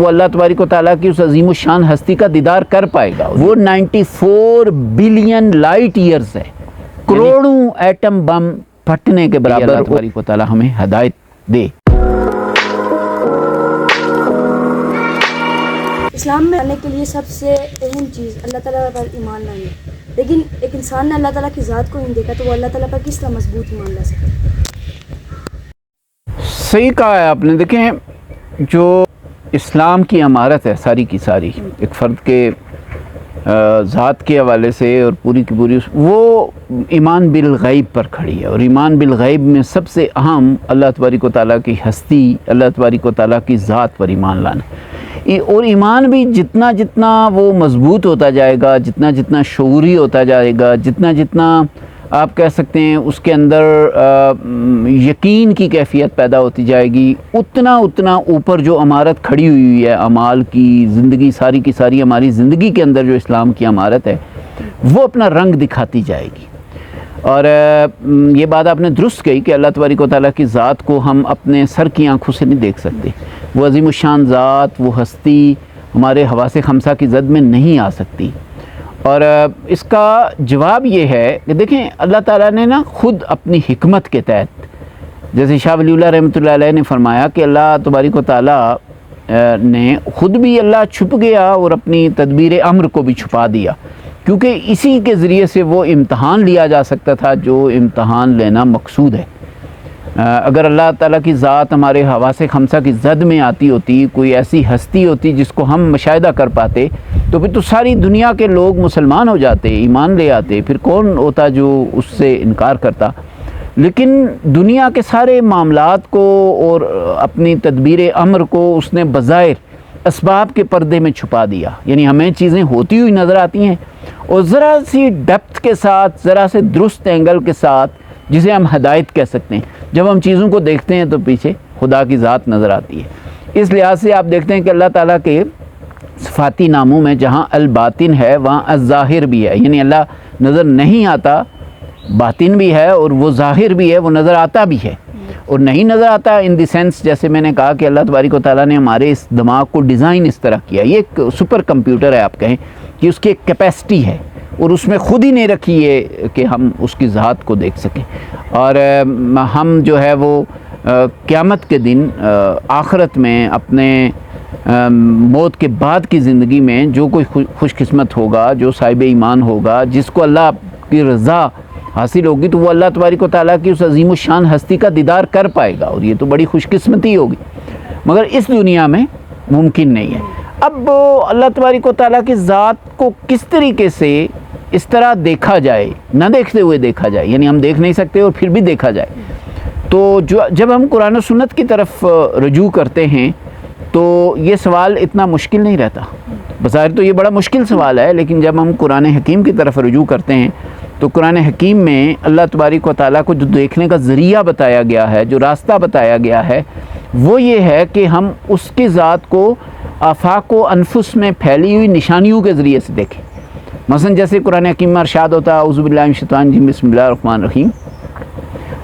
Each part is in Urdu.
وہ اللہ تبارک و تعالیٰ کی اس عظیم الشان ہستی کا دیدار کر پائے گا. وہ 94 بلین لائٹ ایئرز ہے, کروڑوں ایٹم بم پھٹنے کے برابر. اللہ تبارک و تعالیٰ ہمیں ہدایت دے. اسلام میں آنے کے لیے سب سے اہم چیز اللہ تعالیٰ پر ایمان لانا ہے. لیکن ایک انسان نے اللہ تعالیٰ کی ذات کو نہیں دیکھا تو وہ اللہ تعالیٰ پر کس طرح مضبوط ایمان لا سکتا ہے؟ صحیح کہا ہے آپ نے. دیکھیں, جو اسلام کی عمارت ہے ساری کی ساری ایک فرد کے ذات کے حوالے سے اور پوری کی پوری, وہ ایمان بالغیب پر کھڑی ہے. اور ایمان بالغیب میں سب سے اہم اللہ تبارک و تعالیٰ کی ہستی, اللہ تبارک و تعالیٰ کی ذات پر ایمان لانا. اور ایمان بھی جتنا جتنا وہ مضبوط ہوتا جائے گا, جتنا جتنا شعوری ہوتا جائے گا, جتنا جتنا آپ کہہ سکتے ہیں اس کے اندر یقین کی کیفیت پیدا ہوتی جائے گی, اتنا اتنا اوپر جو عمارت کھڑی ہوئی ہے اعمال کی, زندگی ساری کی ساری ہماری زندگی کے اندر جو اسلام کی عمارت ہے وہ اپنا رنگ دکھاتی جائے گی. اور یہ بات آپ نے درست کہی کہ اللہ تبارک و تعالیٰ کی ذات کو ہم اپنے سر کی آنکھوں سے نہیں دیکھ سکتے. وہ عظیم الشان ذات, وہ ہستی ہمارے حواس خمسہ کی زد میں نہیں آ سکتی. اور اس کا جواب یہ ہے کہ دیکھیں, اللہ تعالیٰ نے نا خود اپنی حکمت کے تحت, جیسے شاہ ولی اللہ رحمۃ اللہ علیہ نے فرمایا کہ اللہ تبارک و تعالیٰ نے خود بھی اللہ چھپ گیا اور اپنی تدبیر امر کو بھی چھپا دیا, کیونکہ اسی کے ذریعے سے وہ امتحان لیا جا سکتا تھا جو امتحان لینا مقصود ہے. اگر اللہ تعالیٰ کی ذات ہمارے حواس خمسہ کی زد میں آتی ہوتی, کوئی ایسی ہستی ہوتی جس کو ہم مشاہدہ کر پاتے, تو پھر تو ساری دنیا کے لوگ مسلمان ہو جاتے, ایمان لے آتے, پھر کون ہوتا جو اس سے انکار کرتا. لیکن دنیا کے سارے معاملات کو اور اپنی تدبیر امر کو اس نے بظاہر اسباب کے پردے میں چھپا دیا. یعنی ہمیں چیزیں ہوتی ہوئی نظر آتی ہیں اور ذرا سی ڈیپتھ کے ساتھ, ذرا سے درست اینگل کے ساتھ, جسے ہم ہدایت کہہ سکتے ہیں, جب ہم چیزوں کو دیکھتے ہیں تو پیچھے خدا کی ذات نظر آتی ہے. اس لحاظ سے آپ دیکھتے ہیں کہ اللہ تعالیٰ کے صفاتی ناموں میں جہاں الباطن ہے وہاں الظاہر بھی ہے. یعنی اللہ نظر نہیں آتا, باطن بھی ہے, اور وہ ظاہر بھی ہے, وہ نظر آتا بھی ہے. اور نہیں نظر آتا ان دی سینس, جیسے میں نے کہا کہ اللہ تبارک و تعالیٰ نے ہمارے اس دماغ کو ڈیزائن اس طرح کیا. یہ ایک سپر کمپیوٹر ہے, آپ کہیں کہ اس کی ایک کیپیسٹی ہے, اور اس میں خود ہی نہیں رکھی ہے کہ ہم اس کی ذات کو دیکھ سکیں. اور ہم جو ہے وہ قیامت کے دن آخرت میں اپنے موت کے بعد کی زندگی میں جو کوئی خوش قسمت ہوگا, جو صاحب ایمان ہوگا, جس کو اللہ کی رضا حاصل ہوگی, تو وہ اللہ تبارک و تعالیٰ کی اس عظیم الشان ہستی کا دیدار کر پائے گا, اور یہ تو بڑی خوش قسمتی ہوگی. مگر اس دنیا میں ممکن نہیں ہے. اب اللہ تبارک و تعالیٰ کی ذات کو کس طریقے سے اس طرح دیکھا جائے, نہ دیکھتے ہوئے دیکھا جائے, یعنی ہم دیکھ نہیں سکتے اور پھر بھی دیکھا جائے. تو جب ہم قرآن و سنت کی طرف رجوع کرتے ہیں تو یہ سوال اتنا مشکل نہیں رہتا. بظاہر تو یہ بڑا مشکل سوال ہے, لیکن جب ہم قرآن حکیم کی طرف رجوع کرتے ہیں تو قرآن حکیم میں اللہ تبارک و تعالیٰ کو جو دیکھنے کا ذریعہ بتایا گیا ہے, جو راستہ بتایا گیا ہے, وہ یہ ہے کہ ہم اس کی ذات کو آفاق و انفس میں پھیلی ہوئی نشانیوں کے ذریعے سے دیکھیں. مثلا جیسے قرآن حکیم میں ارشاد ہوتا ہے, اعوذ باللہ من الشیطان الرجیم, بسم اللہ الرحمن الرحیم,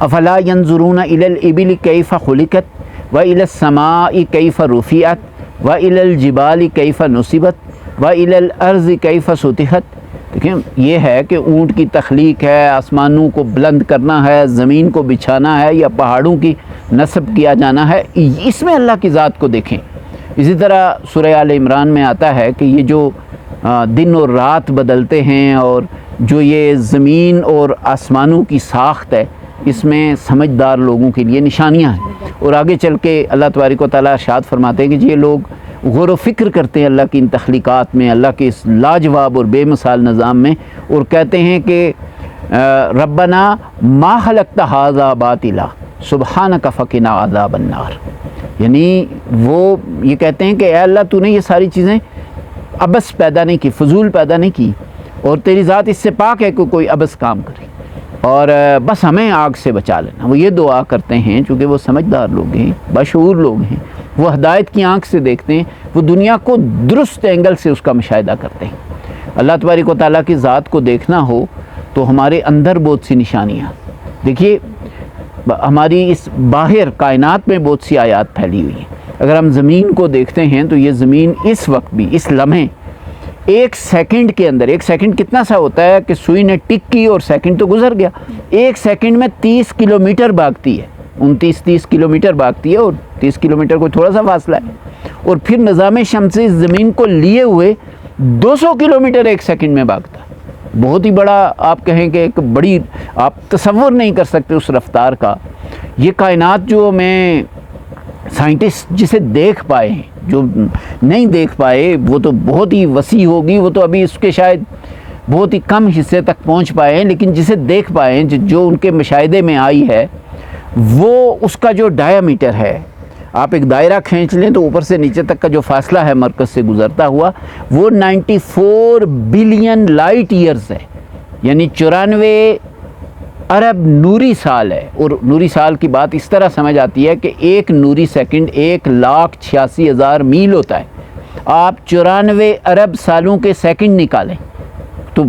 افلا ینظرون الی الابل کیف خلقت والی السماء کیف رفعت والی الجبال کیف نصبت والی الارض کیف سطحت. دیکھیں, یہ ہے کہ اونٹ کی تخلیق ہے, آسمانوں کو بلند کرنا ہے, زمین کو بچھانا ہے, یا پہاڑوں کی نصب کیا جانا ہے. اس میں اللہ کی ذات کو دیکھیں. اسی طرح سورہ آل عمران میں آتا ہے کہ یہ جو دن اور رات بدلتے ہیں, اور جو یہ زمین اور آسمانوں کی ساخت ہے, اس میں سمجھدار لوگوں کے لیے نشانیاں ہیں. اور آگے چل کے اللہ تبارک و تعالیٰ ارشاد فرماتے ہیں کہ یہ لوگ غور و فکر کرتے ہیں اللہ کی ان تخلیقات میں, اللہ کے اس لاجواب اور بے مثال نظام میں, اور کہتے ہیں کہ ربنا ما خلقت ھذا باطلا سبحانک فقنا عذاب النار. یعنی وہ یہ کہتے ہیں کہ اے اللہ, تو نے یہ ساری چیزیں عبث پیدا نہیں کی, فضول پیدا نہیں کی, اور تیری ذات اس سے پاک ہے کہ کوئی عبث کام کرے, اور بس ہمیں آگ سے بچا لینا. وہ یہ دعا کرتے ہیں چونکہ وہ سمجھدار لوگ ہیں, بشعور لوگ ہیں, وہ ہدایت کی آنکھ سے دیکھتے ہیں, وہ دنیا کو درست اینگل سے اس کا مشاہدہ کرتے ہیں. اللہ تبارک و تعالیٰ کی ذات کو دیکھنا ہو تو ہمارے اندر بہت سی نشانیاں, دیکھیے ہماری اس باہر کائنات میں بہت سی آیات پھیلی ہوئی ہیں. اگر ہم زمین کو دیکھتے ہیں تو یہ زمین اس وقت بھی، اس لمحے، ایک سیکنڈ کے اندر، ایک سیکنڈ کتنا سا ہوتا ہے کہ سوئی نے ٹک کی اور سیکنڈ تو گزر گیا، ایک سیکنڈ میں 30 کلومیٹر بھاگتی ہے، 29-30 کلومیٹر بھاگتی ہے، اور 30 کلومیٹر کو تھوڑا سا فاصلہ ہے، اور پھر نظام شمسی اس زمین کو لیے ہوئے 200 کلومیٹر ایک سیکنڈ میں بھاگتا ہے۔ بہت ہی بڑا، آپ کہیں کہ ایک بڑی، آپ تصور نہیں کر سکتے اس رفتار کا۔ یہ کائنات جو میں سائنٹسٹ جسے دیکھ پائے ہیں، جو نہیں دیکھ پائے وہ تو بہت ہی وسیع ہوگی، وہ تو ابھی اس کے شاید بہت ہی کم حصے تک پہنچ پائے ہیں، لیکن جسے دیکھ پائے ہیں، جو ان کے مشاہدے میں آئی ہے، وہ اس کا جو ڈایا میٹر ہے، آپ ایک دائرہ کھینچ لیں تو اوپر سے نیچے تک کا جو فاصلہ ہے مرکز سے گزرتا ہوا، وہ 94 بلین لائٹ ایئرز ہے، یعنی 94 ارب نوری سال ہے۔ اور نوری سال کی بات اس طرح سمجھ آتی ہے کہ ایک نوری سیکنڈ 1,86,000 میل ہوتا ہے۔ آپ 94 ارب سالوں کے سیکنڈ نکالیں تو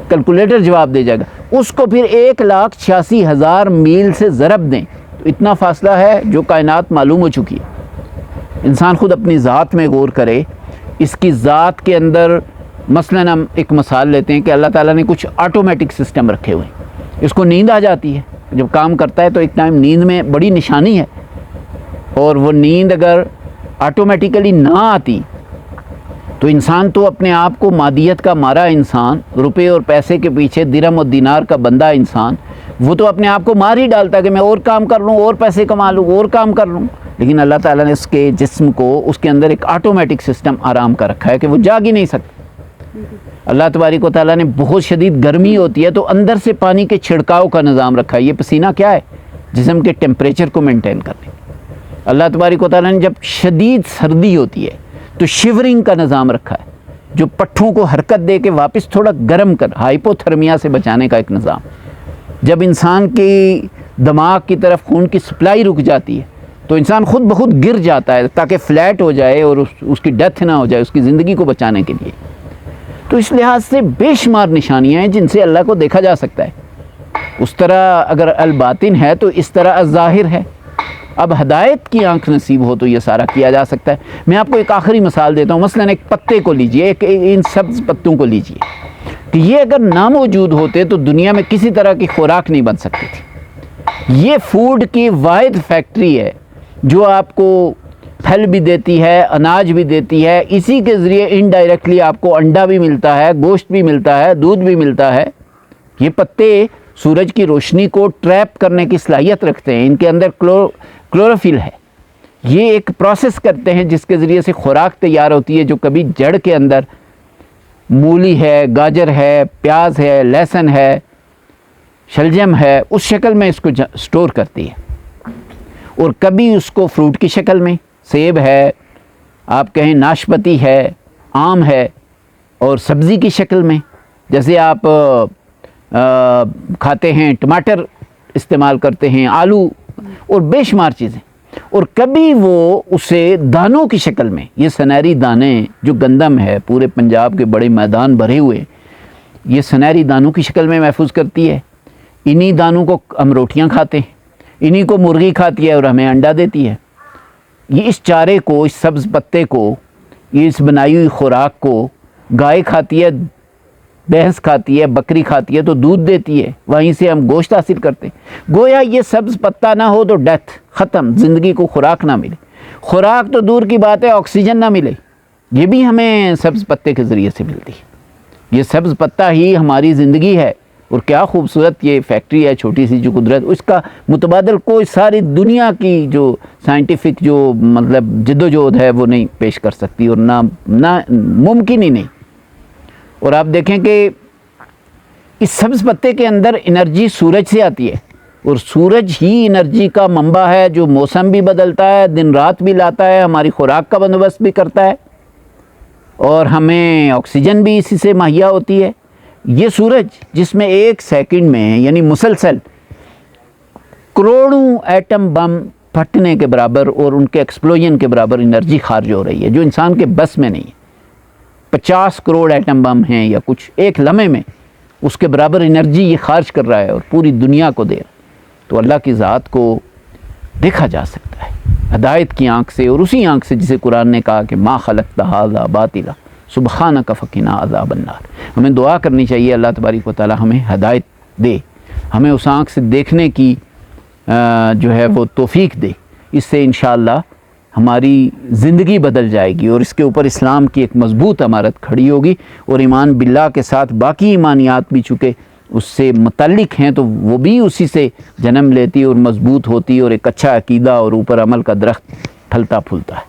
کیلکولیٹر جواب دے جائے گا، اس کو پھر 1,86,000 میل سے ضرب دیں تو اتنا فاصلہ ہے جو کائنات معلوم ہو چکی ہے۔ انسان خود اپنی ذات میں غور کرے، اس کی ذات کے اندر مثلاً ہم ایک مثال لیتے ہیں کہ اللہ تعالیٰ نے کچھ آٹومیٹک سسٹم رکھے ہوئے ہیں، اس کو نیند آ جاتی ہے، جب کام کرتا ہے تو ایک ٹائم نیند میں بڑی نشانی ہے، اور وہ نیند اگر آٹومیٹیکلی نہ آتی تو انسان تو اپنے آپ کو مادیت کا مارا انسان، روپے اور پیسے کے پیچھے درہم اور دینار کا بندہ انسان، وہ تو اپنے آپ کو مار ہی ڈالتا کہ میں اور کام کر لوں، اور پیسے کما لوں، اور کام کر لوں۔ لیکن اللہ تعالیٰ نے اس کے جسم کو، اس کے اندر ایک آٹومیٹک سسٹم آرام کا رکھا ہے کہ وہ جاگ ہی نہیں سکتا۔ اللہ تبارک و تعالیٰ نے بہت شدید گرمی ہوتی ہے تو اندر سے پانی کے چھڑکاؤ کا نظام رکھا ہے۔ یہ پسینہ کیا ہے؟ جسم کے ٹیمپریچر کو مینٹین کرنے۔ اللہ تبارک و تعالیٰ نے جب شدید سردی ہوتی ہے تو شیورنگ کا نظام رکھا ہے، جو پٹھوں کو حرکت دے کے واپس تھوڑا گرم کر، ہائپوتھرمیا سے بچانے کا ایک نظام۔ جب انسان کی دماغ کی طرف خون کی سپلائی رک جاتی ہے تو انسان خود بخود گر جاتا ہے تاکہ فلیٹ ہو جائے اور اس کی ڈیتھ نہ ہو جائے، اس کی زندگی کو بچانے کے لیے۔ تو اس لحاظ سے بے شمار نشانیاں ہیں جن سے اللہ کو دیکھا جا سکتا ہے۔ اس طرح اگر الباطن ہے تو اس طرح الظاہر ہے۔ اب ہدایت کی آنکھ نصیب ہو تو یہ سارا کیا جا سکتا ہے۔ میں آپ کو ایک آخری مثال دیتا ہوں، مثلاً ایک پتے کو لیجئے، ان سبز پتوں کو لیجئے، کہ یہ اگر ناموجود ہوتے تو دنیا میں کسی طرح کی خوراک نہیں بن سکتی تھی۔ یہ فوڈ کی واحد فیکٹری ہے جو آپ کو پھل بھی دیتی ہے، اناج بھی دیتی ہے، اسی کے ذریعے انڈائریکٹلی آپ کو انڈا بھی ملتا ہے، گوشت بھی ملتا ہے، دودھ بھی ملتا ہے۔ یہ پتے سورج کی روشنی کو ٹریپ کرنے کی صلاحیت رکھتے ہیں، ان کے اندر کلوروفل ہے، یہ ایک پروسیس کرتے ہیں جس کے ذریعے سے خوراک تیار ہوتی ہے، جو کبھی جڑ کے اندر مولی ہے، گاجر ہے، پیاز ہے، لہسن ہے، شلجم ہے، اس شکل میں اس کو سٹور کرتی ہے، اور کبھی اس کو فروٹ کی شکل میں، سیب ہے، آپ کہیں ناشپتی ہے، آم ہے، اور سبزی کی شکل میں، جیسے آپ کھاتے ہیں، ٹماٹر استعمال کرتے ہیں، آلو اور بے شمار چیزیں، اور کبھی وہ اسے دانوں کی شکل میں، یہ سنہری دانے جو گندم ہے، پورے پنجاب کے بڑے میدان بھرے ہوئے، یہ سنہری دانوں کی شکل میں محفوظ کرتی ہے۔ انہی دانوں کو ہم روٹیاں کھاتے ہیں، انہی کو مرغی کھاتی ہے اور ہمیں انڈا دیتی ہے۔ یہ اس چارے کو، اس سبز پتے کو، یہ اس بنائی ہوئی خوراک کو گائے کھاتی ہے، بھینس کھاتی ہے، بکری کھاتی ہے تو دودھ دیتی ہے، وہیں سے ہم گوشت حاصل کرتے ہیں۔ گویا یہ سبز پتا نہ ہو تو ڈیتھ، ختم، زندگی کو خوراک نہ ملے، خوراک تو دور کی بات ہے، آکسیجن نہ ملے، یہ بھی ہمیں سبز پتے کے ذریعے سے ملتی ہے۔ یہ سبز پتا ہی ہماری زندگی ہے، اور کیا خوبصورت یہ فیکٹری ہے چھوٹی سی جو قدرت، اس کا متبادل کوئی ساری دنیا کی جو سائنٹیفک جو مطلب جد و جہد ہے وہ نہیں پیش کر سکتی، اور نہ ممکن ہی نہیں۔ اور آپ دیکھیں کہ اس سبز پتے کے اندر انرجی سورج سے آتی ہے، اور سورج ہی انرجی کا منبع ہے جو موسم بھی بدلتا ہے، دن رات بھی لاتا ہے، ہماری خوراک کا بندوبست بھی کرتا ہے، اور ہمیں آکسیجن بھی اسی سے مہیا ہوتی ہے۔ یہ سورج جس میں ایک سیکنڈ میں یعنی مسلسل کروڑوں ایٹم بم پھٹنے کے برابر اور ان کے ایکسپلوژن کے برابر انرجی خارج ہو رہی ہے، جو انسان کے بس میں نہیں ہے۔ 50 کروڑ ایٹم بم ہیں یا کچھ ایک لمحے میں، اس کے برابر انرجی یہ خارج کر رہا ہے اور پوری دنیا کو دے رہا ہے۔ تو اللہ کی ذات کو دیکھا جا سکتا ہے۔ ہدایت کی آنکھ سے، اور اسی آنکھ سے جسے قرآن نے کہا کہ ما خلقت ھذا باطلا سبحانک فقنا عذاب النار۔ ہمیں دعا کرنی چاہیے اللہ تبارک و تعالی ہمیں ہدایت دے، ہمیں اس آنکھ سے دیکھنے کی جو ہے وہ توفیق دے۔ اس سے انشاءاللہ ہماری زندگی بدل جائے گی، اور اس کے اوپر اسلام کی ایک مضبوط عمارت کھڑی ہوگی، اور ایمان باللہ کے ساتھ باقی ایمانیات بھی چونکہ اس سے متعلق ہیں تو وہ بھی اسی سے جنم لیتی اور مضبوط ہوتی، اور ایک اچھا عقیدہ اور اوپر عمل کا درخت پھلتا پھولتا ہے۔